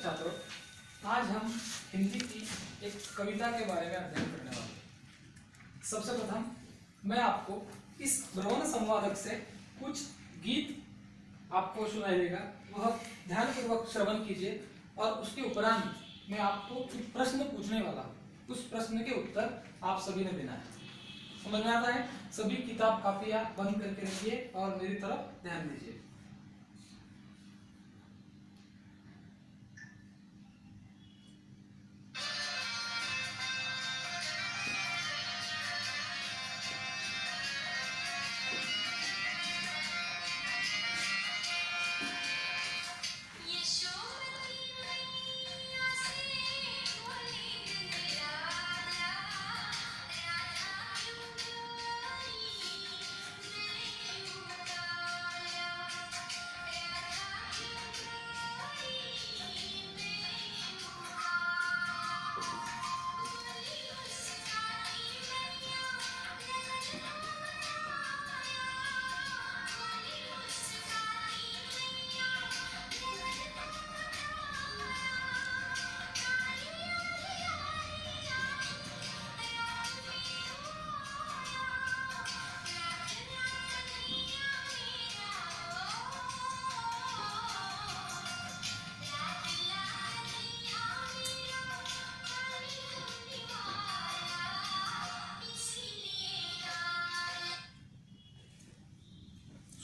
छात्रों, आज हम हिंदी की एक कविता के बारे में अध्ययन करने वाले हैं। सबसे प्रथम मैं आपको इस ब्रवन संवादक से कुछ गीत आपको सुनाई देगा, वह ध्यानपूर्वक श्रवण कीजिए और उसके उपरांत मैं आपको कुछ प्रश्न पूछने वाला हूँ। उस प्रश्न के उत्तर आप सभी ने देना है। समझ में आता है? सभी किताब कापियां बंद करके रखिए और मेरी तरफ ध्यान दीजिए।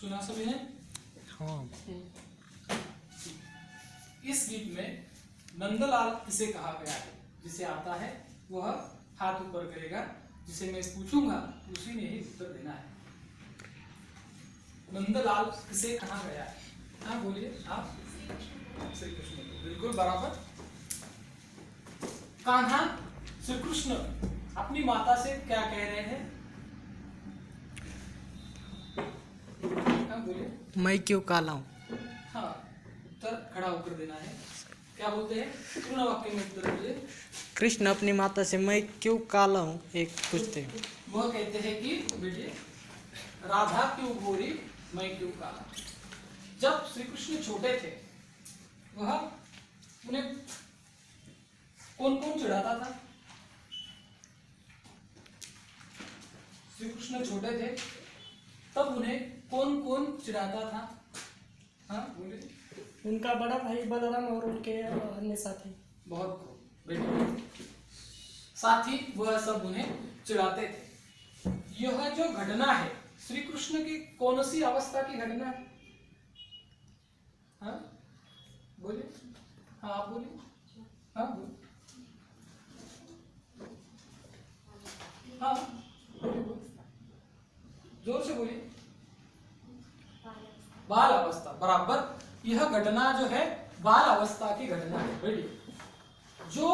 सुना सभी ने? हाँ। इस गीत में नंदलाल किसे कहा गया है? जिसे आता है वह हाथ ऊपर करेगा, जिसे मैं पूछूंगा उसी ने ही उत्तर देना है। नंदलाल किसे कहा गया है? हाँ बोलिए आप। श्री कृष्ण, बिल्कुल बराबर। कान्हा श्री कृष्ण अपनी माता से क्या कह रहे हैं? मैं क्यों काला हूँ? हाँ, उत्तर खड़ा होकर देना है। क्या बोलते हैं? पूर्ण वाक्य में उत्तर दीजिए। कृष्ण अपनी माता से मैं क्यों काला हूँ एक पूछते हैं। वह कहते हैं कि बेटे राधा क्यों गोरी मैं क्यों काला। जब श्री कृष्ण छोटे थे वह उन्हें कौन कौन चिढ़ाता था? श्री कृष्ण छोटे थे तब उन्हें कौन कौन चिढ़ाता था? हाँ बोलिए। उनका बड़ा भाई बलराम और उनके अन्य साथी। बहुत बेटे साथी वह सब उन्हें चिढ़ाते थे। यह जो घटना है श्री कृष्ण की कौन सी अवस्था की घटना है? हाँ बोलिए। हाँ आप बोलिए। हाँ बोलिए। हाँ जोर से बोलिए। बाल अवस्था, बराबर। यह घटना जो है बाल अवस्था की घटना है बेटी। जो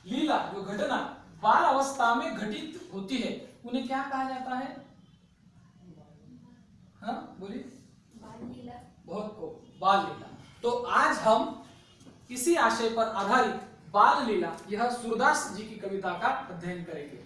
लीला, जो घटना बाल अवस्था में घटित होती है उन्हें क्या कहा जाता है? हाँ बोलिए। बाल लीला। बहुत को बाल लीला। तो आज हम इसी आशय पर आधारित बाल लीला, यह सूरदास जी की कविता का अध्ययन करेंगे।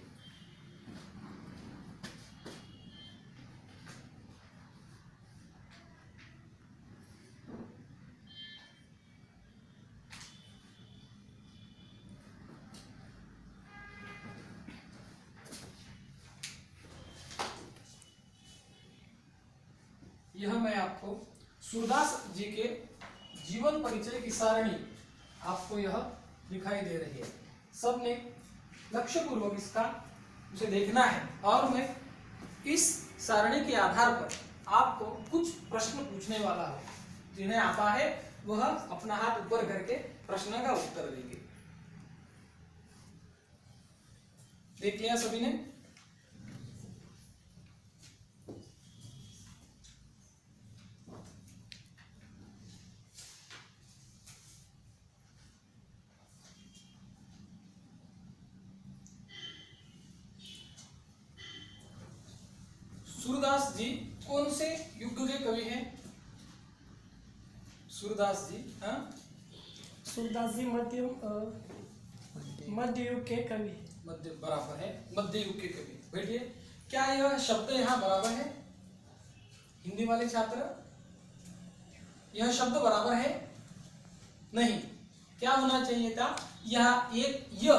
यह मैं आपको सूरदास जी के जीवन परिचय की सारणी आपको यह दिखाई दे रही है। सबने लक्ष्य पूर्वक इसका उसे देखना है और मैं इस सारणी के आधार पर आपको कुछ प्रश्न पूछने वाला हूं। जिन्हें आता है वह अपना हाथ ऊपर करके प्रश्न का उत्तर देंगे। देख लिया सभी ने? सूरदास जी कौन से युग के कवि हैं? सूरदास जी, हाँ सूरदास जी मध्य युग के कवि। मध्य, बराबर है, मध्य युग के कवि। बैठिए। क्या यह शब्द यहाँ बराबर है? हिंदी वाले छात्र, यह शब्द बराबर है? नहीं, क्या होना चाहिए था, यह एक य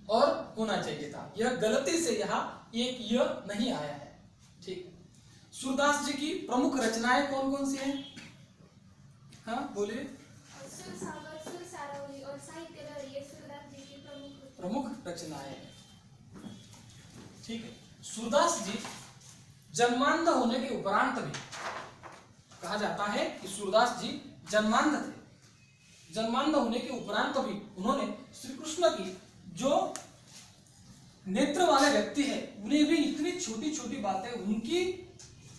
और होना चाहिए था, यह गलती से यहाँ एक य नहीं आया है। ठीक, सूरदास जी की प्रमुख रचनाएं कौन कौन सी हैं? हाँ बोलिए। सुर सागर, सुर सारावली और साहित्य लहरी ये सूरदास जी की प्रमुख रचनाएं हैं। ठीक है, सूरदास जी जन्मांध होने के उपरांत भी कहा जाता है कि सूरदास जी जन्मांध थे। जन्मांध होने के उपरांत भी उन्होंने श्री कृष्ण की जो नेत्र वाले व्यक्ति है उन्हें भी इतनी छोटी छोटी बातें उनकी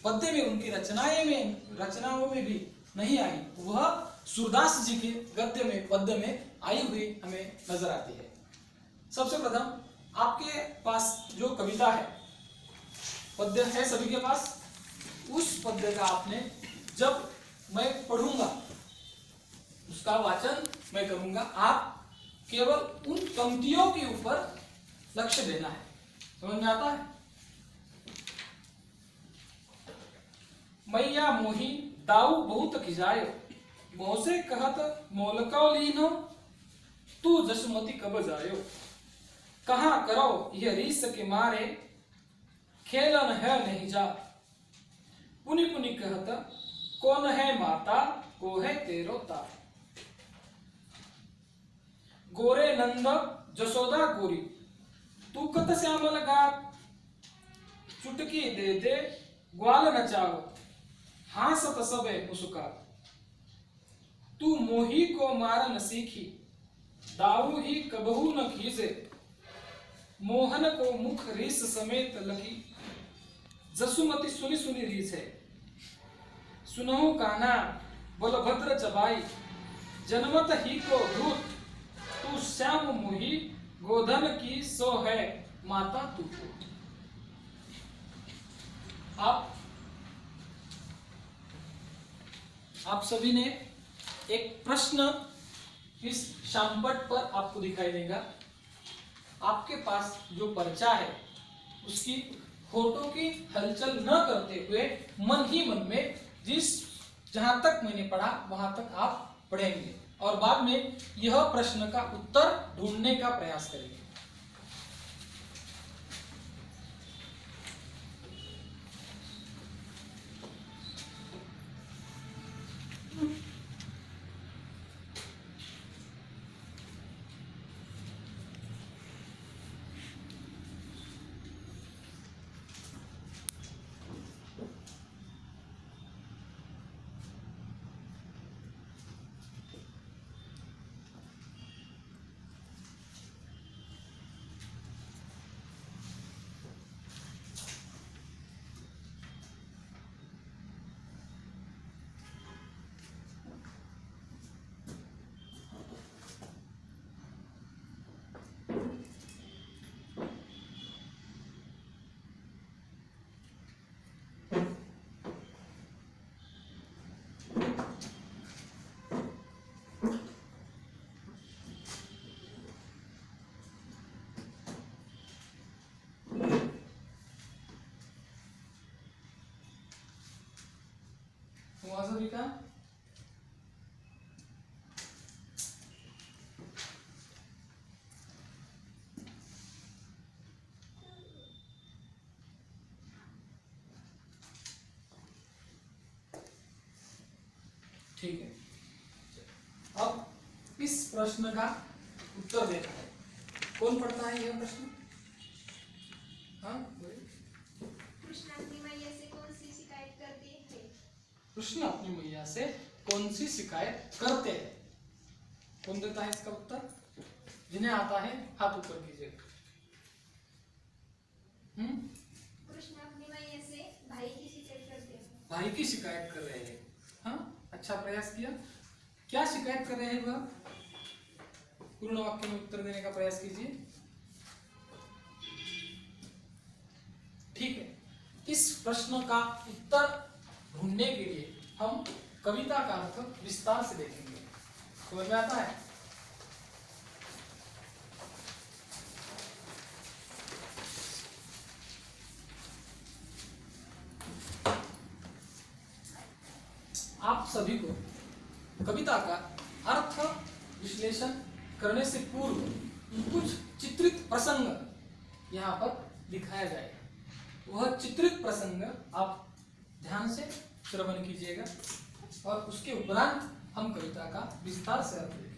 पद्य में, उनकी रचनाओं में भी नहीं आई, वह सूरदास जी के गद्य में, पद्य में आई हुई हमें नजर आती है। सबसे प्रथम आपके पास जो कविता है, पद्य है सभी के पास, उस पद्य का आपने, जब मैं पढ़ूंगा उसका वाचन मैं करूंगा, आप केवल उन पंक्तियों के ऊपर लक्ष्य देना है। समझ में आता है? मैया मोही दाऊ बहुत खिजायो, मोह से कहत मोलकाओ लीनो, तू जसमती कब जायो, कहाँ करो यह रीस के मारे, खेलन है नहीं जा, पुनि पुनि कहत कौन है माता, को है तेरो ता, गोरे नंद जसोदा गोरी, तू कत श्यामल गात, चुटकी दे दे ग्वाल नचाओ, हासत सबे मुस्कात, तू मोही को मारन सीखी, दाऊ ही कबहू न खीजे, मोहन को मुख रीस समेत लगी, जसुमति सुनी सुनी रीस है, सुनहु काना बलभद्र चबाई, जनमत ही को धूत, तू श्याम मोही गोधन की सो है माता तू। आप सभी ने एक प्रश्न इस शामपट पर आपको दिखाई देगा। आपके पास जो पर्चा है उसकी होठों की हलचल न करते हुए मन ही मन में जहां तक मैंने पढ़ा वहां तक आप पढ़ेंगे और बाद में यह प्रश्न का उत्तर ढूंढने का प्रयास करेंगे। हुआ सभी का? ठीक है, अब इस प्रश्न का उत्तर देना है। कौन पढ़ता है यह प्रश्न? हाँ कृष्ण अपनी मैया से कौन सी शिकायत करते हैं? कृष्ण अपनी मैया से कौन सी शिकायत करते हैं? कौन देता है इसका उत्तर? जिन्हें आता है हाथ ऊपर कीजिए। कृष्ण अपनी मैया से भाई की शिकायत करते हैं। भाई की शिकायत कर रहे हैं। हाँ, अच्छा प्रयास किया। क्या शिकायत कर रहे हैं वह? पूर्ण वाक्य में उत्तर देने का प्रयास कीजिए। ठीक है, इस प्रश्न का उत्तर ढूंढने के लिए हम कविता का अर्थ विस्तार से देखेंगे। समझ में आता है? आप सभी को कविता का अर्थ विश्लेषण करने से पूर्व कुछ चित्रित प्रसंग यहाँ पर दिखाया जाएगा। वह चित्रित प्रसंग आप ध्यान से श्रवण कीजिएगा और उसके उपरांत हम कविता का विस्तार से अर्थ देखेंगे।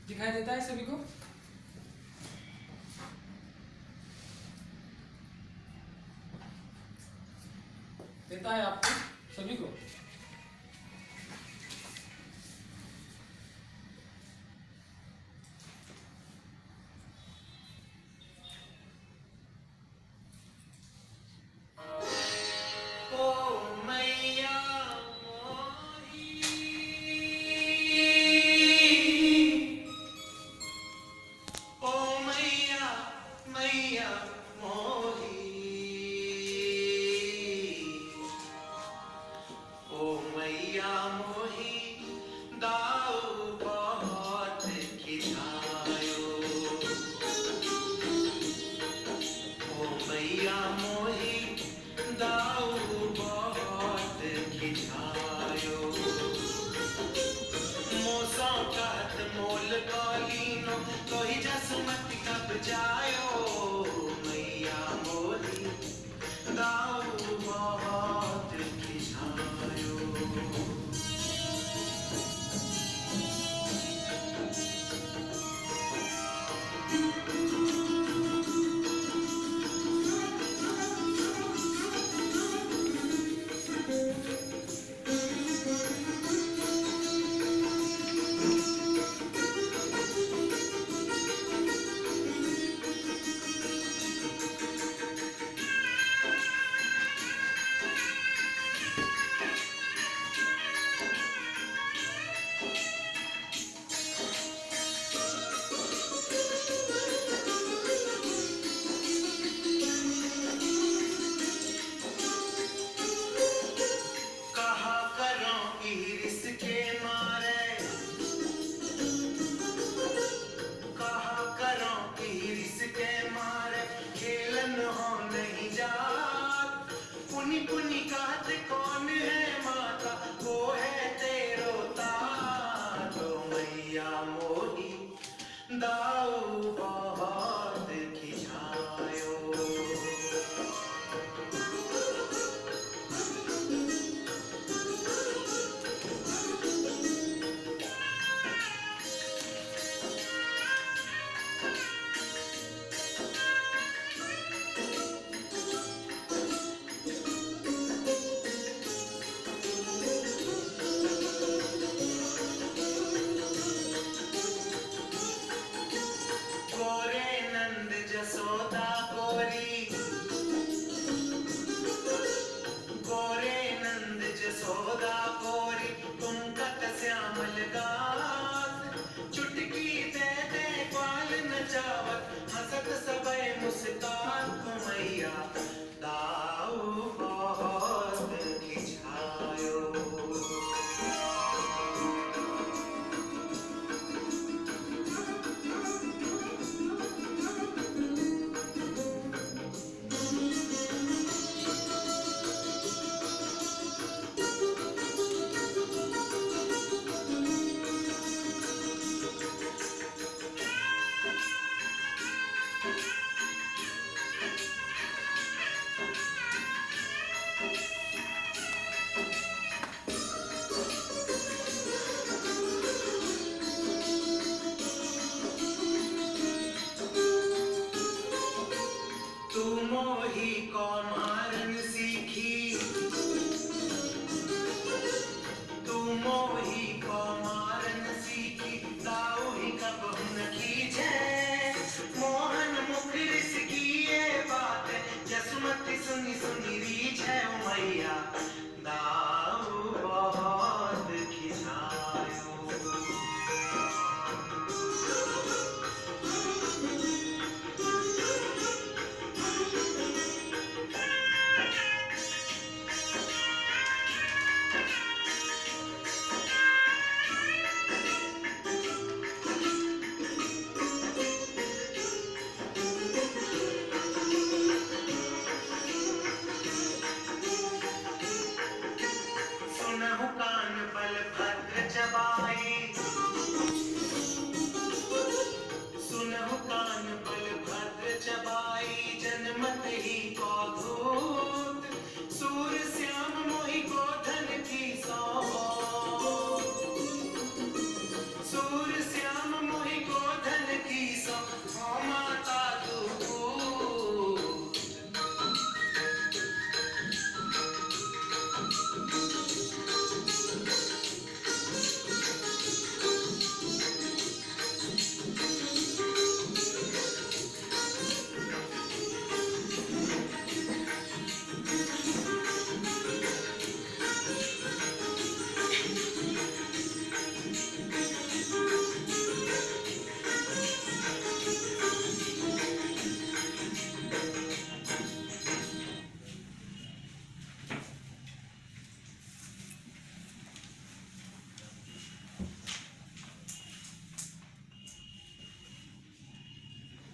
दिखाई देता है सभी को? देता है आपको सभी को?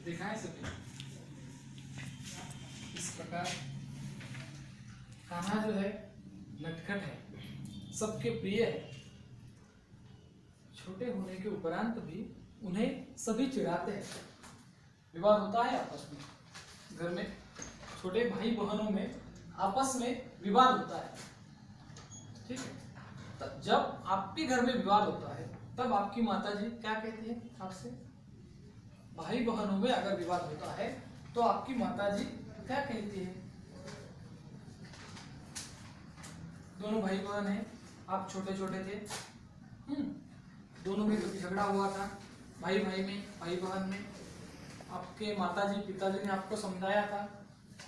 दिखाएं सभी। इस प्रकार कान्हा जो है नटखट है, सबके प्रिय है। छोटे होने के उपरांत भी उन्हें सभी चिढ़ाते हैं। विवाद होता है आपस में, घर में छोटे भाई बहनों में आपस में विवाद होता है, ठीक है। तब जब आपके घर में विवाद होता है तब आपकी माताजी क्या कहती है आपसे? भाई बहनों में अगर विवाद होता है तो आपकी माताजी क्या कहती है? दोनों भाई बहन हैं, आप छोटे छोटे थे, दोनों में कभी झगड़ा हुआ था, भाई भाई में, भाई बहन में, आपके माताजी पिताजी ने आपको समझाया था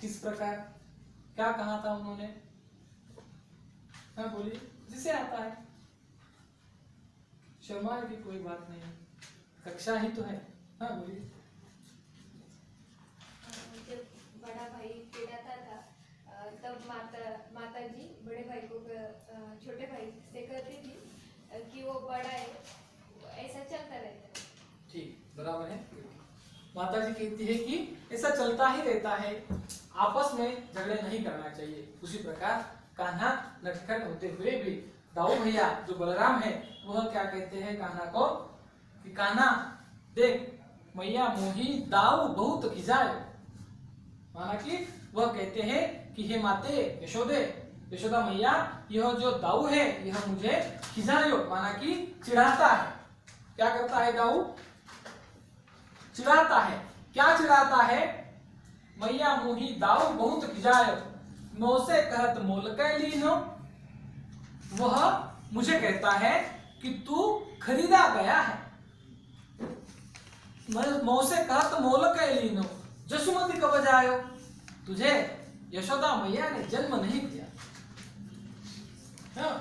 किस प्रकार, क्या कहा था उन्होंने? हाँ बोलिए, जिसे आता है, शर्माए की कोई बात नहीं है, कक्षा ही तो है। हाँ बोलिए। जब बड़ा भाई चिढ़ाता था तब माताजी बड़े भाई को छोटे भाई से कहती थी कि वो बड़ा है, ऐसा चलता रहता है। ठीक, बराबर है। माताजी कहती है कि ऐसा चलता ही रहता है, आपस में झगड़े नहीं करना चाहिए। उसी प्रकार कान्हा नटखट होते हुए भी दाऊ भैया जो बलराम है वह क्या कहते हैं कान्हा को कि कान्हा देख मैया मोही दाऊ बहुत खिजाए, माना कि वह कहते हैं कि हे माते यशोदे, यशोदा मैया, यह जो दाऊ है यह मुझे खिजायो, माना कि चिढ़ाता है। क्या करता है दाऊ? चिढ़ाता है। क्या चिढ़ाता है? मैया मोही दाऊ बहुत खिजायो, मोसे कहत मोल कैलीनो, वह मुझे कहता है कि तू खरीदा गया है। मोसे कहत मोल कैलीनो, जसुमती कब जायो, तुझे यशोदा मैया ने जन्म नहीं दिया। हाँ,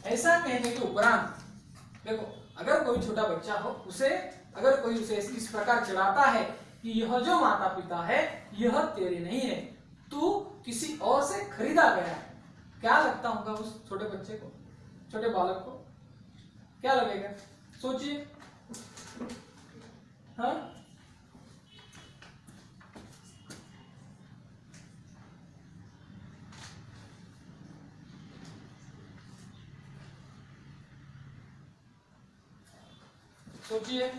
ऐसा कहने के उपरांत देखो, अगर कोई छोटा बच्चा हो उसे अगर कोई उसे इस प्रकार चिढ़ाता है कि यह जो माता पिता है यह तेरे नहीं है, तू किसी और से खरीदा गया है, क्या लगता होगा उस छोटे बच्चे को, छोटे बालक को? क्या लगेगा? सोचिए। हाँ, सोचिए।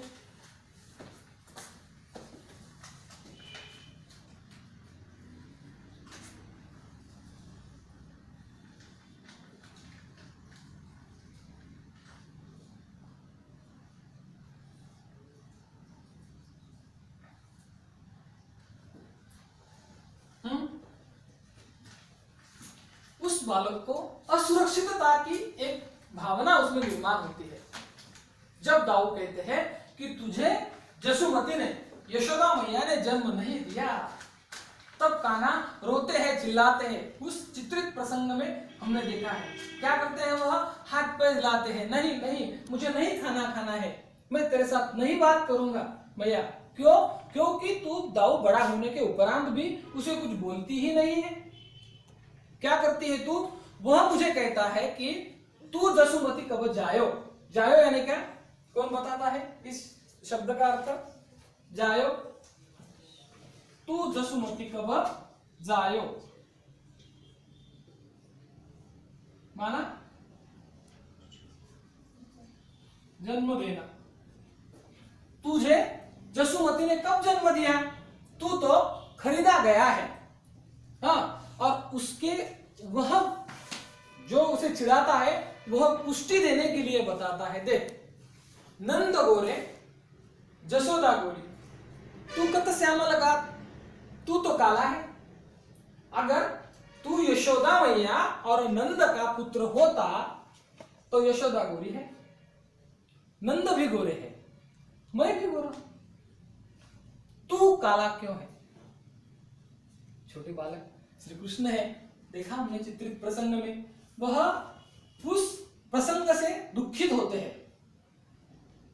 उस बालक को असुरक्षितता की एक भावना उसमें निर्माण होती है। जब दाऊ कहते हैं कि तुझे जसुमती ने, यशोदा मैया ने जन्म नहीं दिया, तब कान्हा रोते हैं, चिल्लाते हैं। उस चित्रित प्रसंग में हमने देखा है क्या करते हैं, वह हाथ पैर हिलाते हैं, नहीं नहीं मुझे नहीं खाना है, मैं तेरे साथ नहीं बात करूंगा मैया। क्यों? क्योंकि तू दाऊ बड़ा होने के उपरांत भी उसे कुछ बोलती ही नहीं है। क्या करती है तू? वह मुझे कहता है कि तू जसुमती कब जायो, जायो यानी क्या, कौन बताता है इस शब्द का अर्थ? जायो, तू जसुमती कब जायो, माना जन्म देना। तुझे जसुमती ने कब जन्म दिया? तू तो खरीदा गया है। हाँ, और उसके वह जो उसे चिढ़ाता है वह पुष्टि देने के लिए बताता है। देख, नंद गोरे जसोदा गोरी, तू कत श्यामा लगा, तू तो काला है। अगर तू यशोदा मैया और नंद का पुत्र होता तो यशोदा गोरी है, नंद भी गोरे है, मैं भी गोरा, तू काला क्यों है? छोटे बालक श्री कृष्ण है, देखा हमने चित्रित प्रसंग में, वह उस प्रसंग से दुखित होते हैं।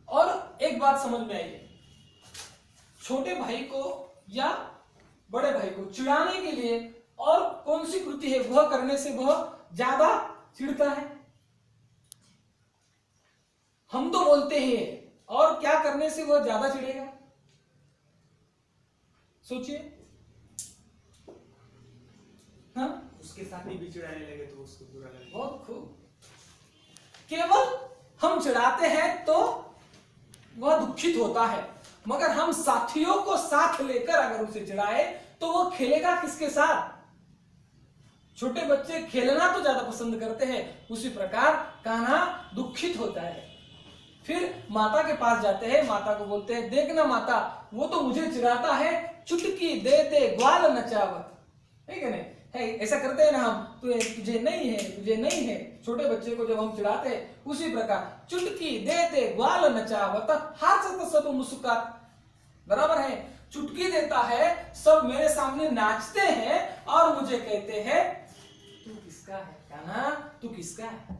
और एक बात समझ में आई, छोटे भाई को या बड़े भाई को चिढ़ाने के लिए और कौन सी कृति है वह करने से वह ज्यादा चिढ़ता है? हम तो बोलते हैं, और क्या करने से वह ज्यादा चिढ़ेगा? सोचिए। हाँ, उसके साथ ही भी चिढ़ाने लगे तो उसको बुरा लगे। बहुत खूब। केवल हम चिढ़ाते हैं तो वह दुखित होता है, मगर हम साथियों को साथ लेकर अगर उसे चिढ़ाए तो वो खेलेगा किसके साथ? छोटे बच्चे खेलना तो ज्यादा पसंद करते हैं, उसी प्रकार कान्हा दुखित होता है। फिर माता के पास जाते हैं, माता को बोलते हैं, देखना माता, वो तो मुझे चिढ़ाता है, चुटकी दे दे ग्वाल नचावत, ठीक है नहीं है, ऐसा करते हैं ना हम, तुझे नहीं है, तुझे नहीं है। छोटे बच्चे को जब हम चिढ़ाते हैं उसी प्रकार चुटकी दे दे ग्वाल नचावत हाथ सब मुस्कुरात, बराबर है। चुटकी देता है, सब मेरे सामने नाचते हैं और मुझे कहते हैं तू किसका है कान्हा, तू किसका है।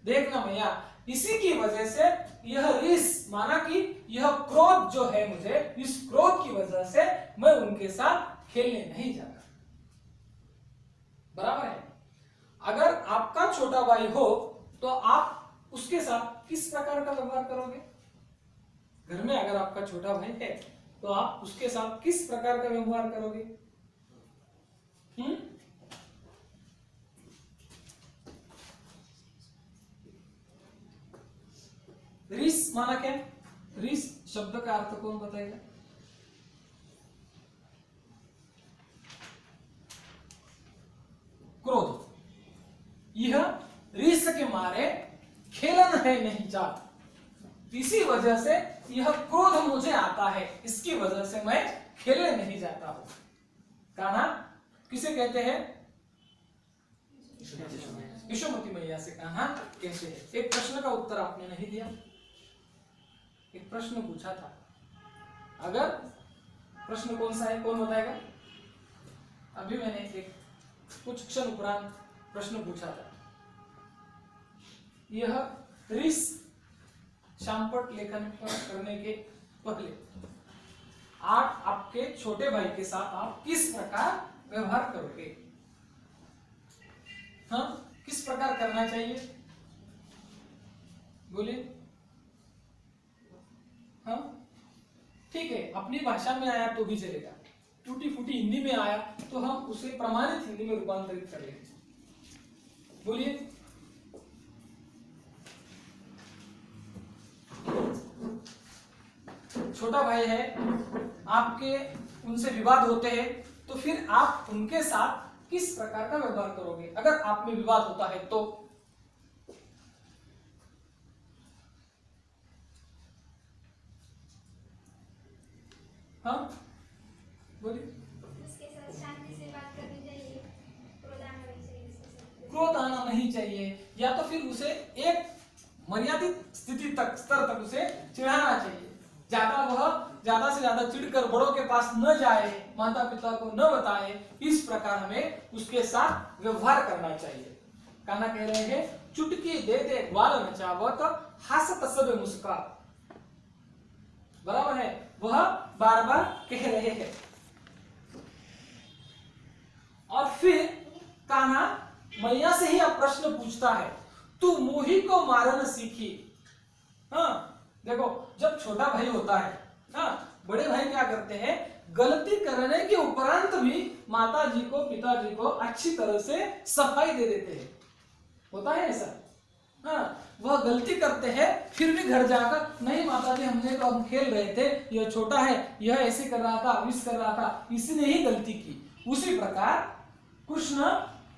देखना भैया, इसी की वजह से यह रिस माना कि यह क्रोध जो है मुझे, इस क्रोध की वजह से मैं उनके साथ खेलने नहीं जाता, बराबर है। अगर आपका छोटा भाई हो तो आप उसके साथ किस प्रकार का व्यवहार करोगे? घर में अगर आपका छोटा भाई है तो आप उसके साथ किस प्रकार का व्यवहार करोगे? रिस माना क्या? रिस शब्द का अर्थ कौन बताएगा? क्रोध। यह रिस के मारे खेलन है नहीं चाहता, इसी वजह से यह क्रोध मुझे आता है, इसकी वजह से मैं खेलने नहीं जाता हूं। कान्हा किसे कहते हैं? यशोमती मैया से कान्हा कैसे है। एक प्रश्न का उत्तर आपने नहीं दिया। एक प्रश्न पूछा था, अगर प्रश्न कौन सा है, कौन बताएगा? अभी मैंने एक कुछ क्षण उपरांत प्रश्न पूछा था। यह रिस शामपट लेखन करने के पहले आप आपके छोटे भाई के साथ आप किस प्रकार व्यवहार करोगे? हाँ, किस प्रकार करना चाहिए? बोलिए। हाँ, ठीक है, अपनी भाषा में आया तो भी चलेगा, टूटी फूटी हिंदी में आया तो हम उसे प्रमाणित हिंदी में रूपांतरित कर लेंगे। बोलिए। छोटा भाई है, आपके उनसे विवाद होते हैं तो फिर आप उनके साथ किस प्रकार का व्यवहार करोगे? अगर आप में विवाद होता है तो हाँ बोलिए। उसके साथ शांति से बात करनी चाहिए, क्रोध आना नहीं चाहिए, क्रोध आना नहीं चाहिए, या तो फिर उसे एक मर्यादित स्थिति तक, स्तर तक उसे चिढ़ाना चाहिए। ज्यादा से ज्यादा चिढ़कर बड़ों के पास न जाए, माता पिता को न बताए, इस प्रकार हमें उसके साथ व्यवहार करना चाहिए। कान्हा कह रहे हैं, चुटकी दे दे ग्वाल नचावत हासत सब मुस्का, बराबर है, वह बार बार कह रहे हैं। और फिर कान्हा मैया से ही अब प्रश्न पूछता है, तू मुही को मारन सीखी। हाँ देखो, जब छोटा भाई होता है, हाँ, बड़े भाई क्या करते हैं, गलती करने के उपरांत भी माता जी को, पिताजी को अच्छी तरह से सफाई दे देते हैं। होता है ऐसा? हाँ, वह गलती करते हैं फिर भी घर जाकर, नहीं माता जी हमने तो, हम खेल रहे थे, यह छोटा है, यह ऐसे कर रहा था, विश कर रहा था, इसने ही गलती की। उसी प्रकार कृष्ण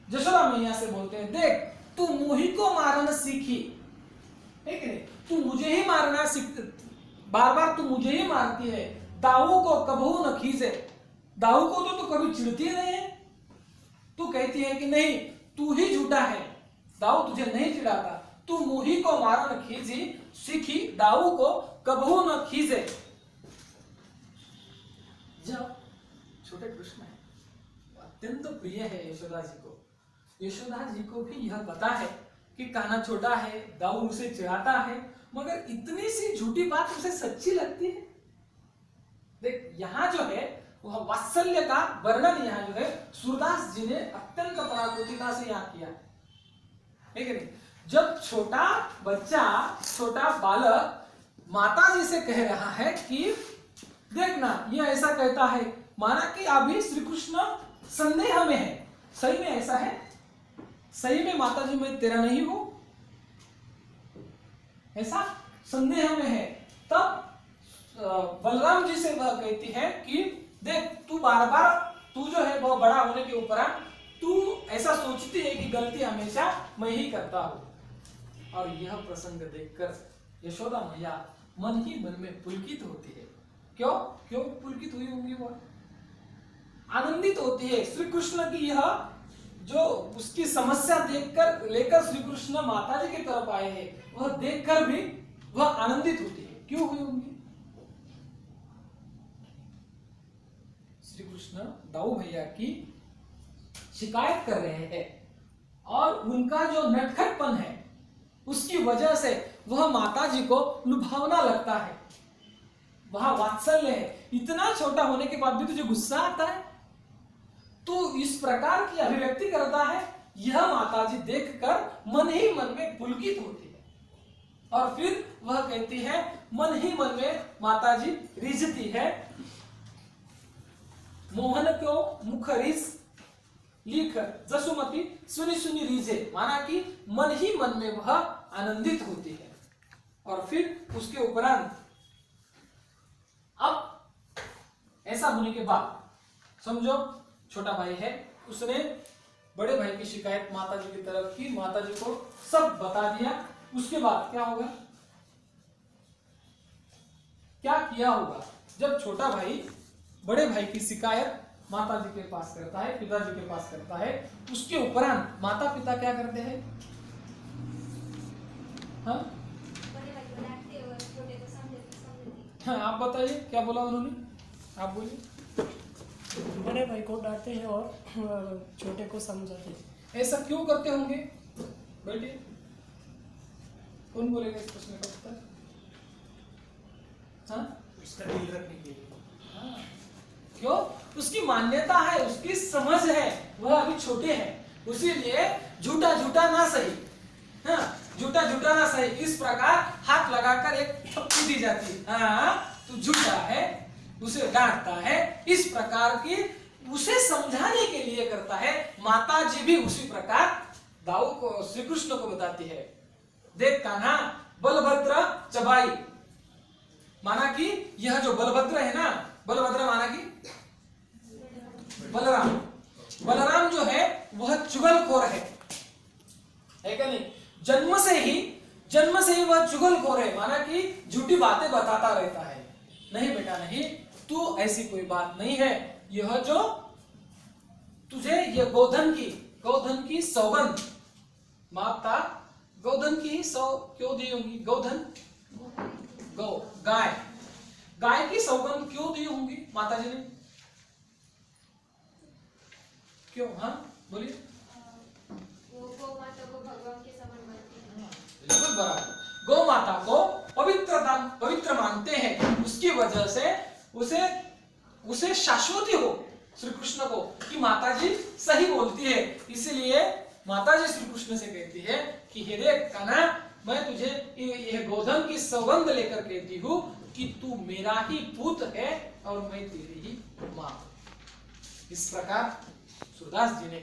यशोदा मैया से बोलते हैं, देख तू मुही को मारना सीखी, ठीक है, तू मुझे ही मारना सीख, बार बार तू मुझे ही मारती है, दाऊ को कबहू न खींचे। दाऊ को तो तू कभी चिढ़ती नहीं है, तू कहती है कि नहीं तू ही झूठा है, दाऊ तुझे नहीं चिढ़ाता, तू मुही को मारन खींची सीखी, दाऊ को कबहू न खींचे। जब छोटे कृष्ण है, अत्यंत प्रिय है यशोदा जी को, यशोदा जी को भी यह पता है कि कान्हा छोटा है, दाऊ उसे चिढ़ाता है, मगर इतनी सी झूठी बात उसे सच्ची लगती है। देख यहाँ जो है वह वात्सल्य का वर्णन यहाँ जो है सूरदास जी ने अत्यंत पराकृतिता से यहाँ किया है, ठीक है। जब छोटा बच्चा, छोटा बालक माता जी से कह रहा है कि देखना ये ऐसा कहता है, माना कि अभी श्री कृष्ण संदेह में है, सही में ऐसा है, सही में माता जी मैं तेरा नहीं हूं, ऐसा संदेह में है। तब बलराम जी से वह कहती है कि देख तू बार बार तू जो है वह बड़ा होने के उपरांत तू ऐसा सोचती है कि गलती हमेशा मैं ही करता हूं। और यह प्रसंग देखकर यशोदा मैया मन ही मन में पुलकित होती है। क्यों क्यों पुलकित हुई होंगी? वह आनंदित होती है श्री कृष्ण की यह जो उसकी समस्या देखकर लेकर श्री कृष्ण माता जी की तरफ आए हैं, वह देखकर भी वह आनंदित होती है। क्यों हुई होंगी? श्री कृष्ण दाऊ भैया की शिकायत कर रहे हैं और उनका जो नटखटपन है उसकी वजह से वह माता जी को लुभावना लगता है, वह वात्सल्य है। इतना छोटा होने के बाद भी तुझे गुस्सा आता है, तू इस प्रकार की अभिव्यक्ति करता है। यह माता जी देखकर मन ही मन में पुलकित होती है और फिर वह कहती है, मन ही मन में माता जी रिझती है। मोहन को मुख रिझ लिख जसुमती सुनी सुनी रीझे, माना कि मन ही मन में वह आनंदित होती है। और फिर उसके उपरांत अब ऐसा होने के बाद समझो छोटा भाई है, उसने बड़े भाई की शिकायत माता जी की तरफ की, माता जी को सब बता दिया। उसके बाद क्या होगा, क्या किया होगा? जब छोटा भाई बड़े भाई की शिकायत माता जी के पास करता है, पिताजी के पास करता है, उसके उपरांत माता पिता क्या करते हैं? हाँ बड़े भाई को डांटते और छोटे को समझाते। हाँ, आप बताइए क्या बोला उन्होंने, आप बोलिए। बड़े भाई को डांटते हैं और छोटे को समझाते हैं। ऐसा क्यों करते होंगे? बैठिए, कौन बोलेगा इस प्रश्न का उत्तर? हाँ उसका दिल रखने के लिए। हाँ। क्यों? उसकी मान्यता है, उसकी समझ है, वह अभी छोटे हैं, उसीलिए झूठा झूठा ना सही, हाँ झूठा झूठा ना सही, इस प्रकार हाथ लगाकर एक थप्पी दी जाती है। हाँ तू झूठा है, उसे डांटता है, इस प्रकार की उसे समझाने के लिए करता है। माता जी भी उसी प्रकार दाऊ को श्री कृष्ण को बताती है, देख कान्हा बलभद्र चबाई, माना कि यह जो बलभद्र है ना, बलभद्र माना कि बलराम, बलराम जो है वह चुगलखोर है क्या नहीं? जन्म से ही वह चुगलखोर है, माना कि झूठी बातें बताता रहता है। नहीं बेटा नहीं, तू ऐसी कोई बात नहीं है। यह जो तुझे ये गोधन की सौगंध, माता गोधन की सौ क्यों दी होंगी? गोधन गाय की सौगंध क्यों दी होंगी माता जी ने? क्यों? हाँ बोलिए। वो गौ माता को भगवान के समान मानते हैं। बिल्कुल बराबर, गौ माता को पवित्र मानते हैं, उसकी वजह से उसे शाश्वती हो श्री कृष्ण को कि माता जी सही बोलती है। इसीलिए माता जी श्री कृष्ण से कहती है कि हे देख कान्हा, मैं तुझे यह गोधन की सौगंध लेकर कहती हूँ कि तू मेरा ही पुत्र है और मैं तेरी ही माँ। इस प्रकार सूरदास जी ने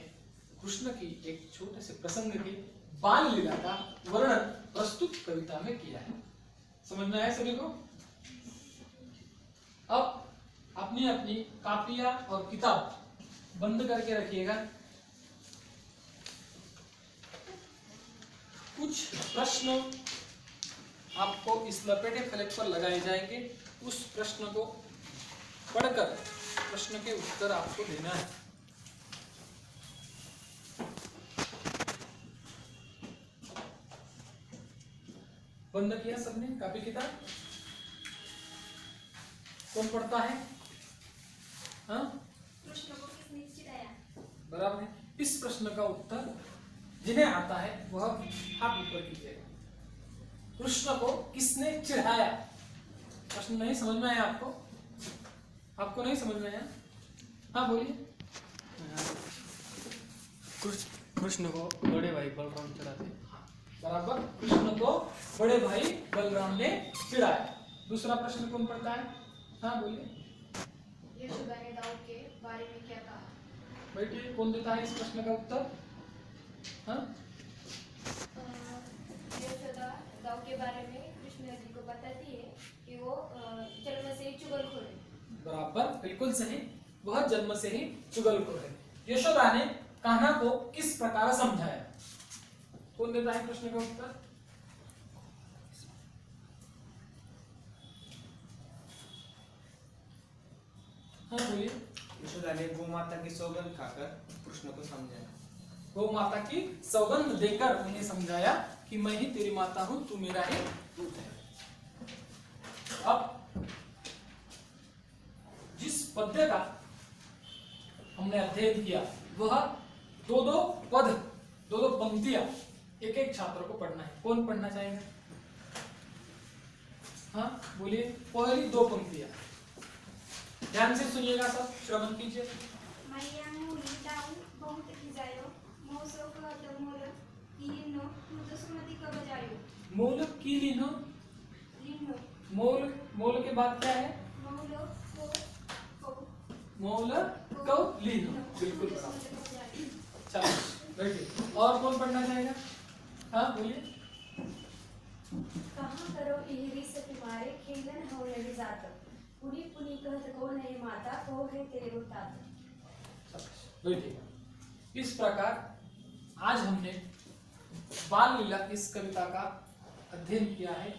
कृष्ण की एक छोटे से प्रसंग के बाल लीला का वर्णन प्रस्तुत कविता में किया है। समझ में आया सभी को? अब अपनी अपनी कापियां और किताब बंद करके रखिएगा। कुछ प्रश्न आपको इस लपेटे फलक पर लगाए जाएंगे, उस प्रश्न को पढ़कर प्रश्न के उत्तर आपको देना है। बंद किया सबने कापी किताब? कौन पढ़ता है? हाँ कृष्ण को किसने चिढ़ाया? बराबर है। इस प्रश्न का उत्तर जिन्हें आता है वह हाथ ऊपर कीजिएगा। कृष्ण को किसने चिढ़ाया? प्रश्न नहीं समझ में आया आपको? आपको नहीं समझ में आया? हाँ बोलिए। कृष्ण को बड़े भाई बलराम चढ़ाते। बराबर, कृष्ण को बड़े भाई बलराम ने चिढ़ाया। दूसरा प्रश्न कौन पढ़ता है? हाँ बोलिए। यशोदा ने दाऊद के बारे में क्या कहा? बैठिए, कौन देता है इस प्रश्न का उत्तर? हाँ यशोदा दाऊद के बारे में कृष्ण जी को बताती है कि वो जन्म से ही चुगलखोर है। बराबर, बिल्कुल सही। वह जन्म से ही चुगलखोर है। यशोदा ने कान्हा को किस प्रकार समझाया? कौन देता है प्रश्न का उत्तर? हाँ बोलिए। यशोदा ने गौ माता की सौगंध खाकर कृष्ण को समझाया। गौ माता की सौगंध देकर उन्हें समझाया कि मैं ही तेरी माता हूं, तू मेरा ही दूत है। अब जिस पद्य का हमने अध्ययन किया वह दो दो पद, दो दो पंक्तियां एक एक छात्र को पढ़ना है। कौन पढ़ना चाहेगा? हाँ बोलिए। पहली दो पंक्तियां ध्यान से सुनिएगा, सब श्रवण कीजिए। मैया मुनि दाऊ बहुत खिजायो मौसो कहत मोर कीनो मुझ सुमति का बजायो। मूल की लीनो, लीनो मूल, मूल के बाद क्या है? मौलो को मूल को लीनो, बिल्कुल बराबर। चलो बैठिए। और कौन पढ़ना चाहेगा? हाँ बोलिए। कहाँ करो इहरी से तुम्हारे खेलन हो लगे जात पुनी पुनी कहत कौन है माता को है तेरे वो तात। बैठिए। इस प्रकार आज हमने बाल लीला इस कविता का अध्ययन किया है।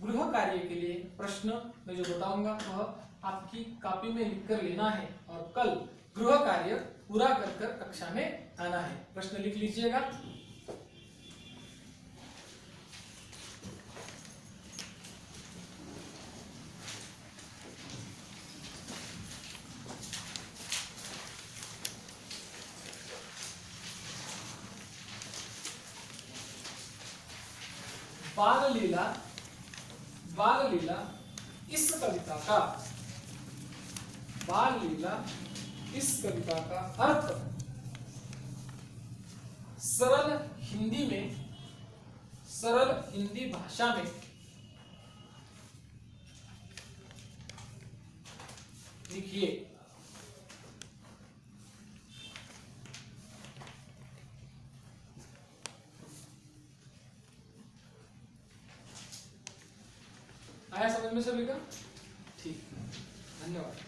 गृह कार्य के लिए प्रश्न मैं जो बताऊंगा वह आपकी कॉपी में लिखकर लेना है और कल गृह कार्य पूरा कर कर कक्षा में आना है। प्रश्न लिख लीजिएगा। बाल लीला, बाल लीला इस कविता का, बाल लीला इस कविता का अर्थ सरल हिंदी में, सरल हिंदी भाषा में लिखिए। आया समझ में सभी का? ठीक, धन्यवाद।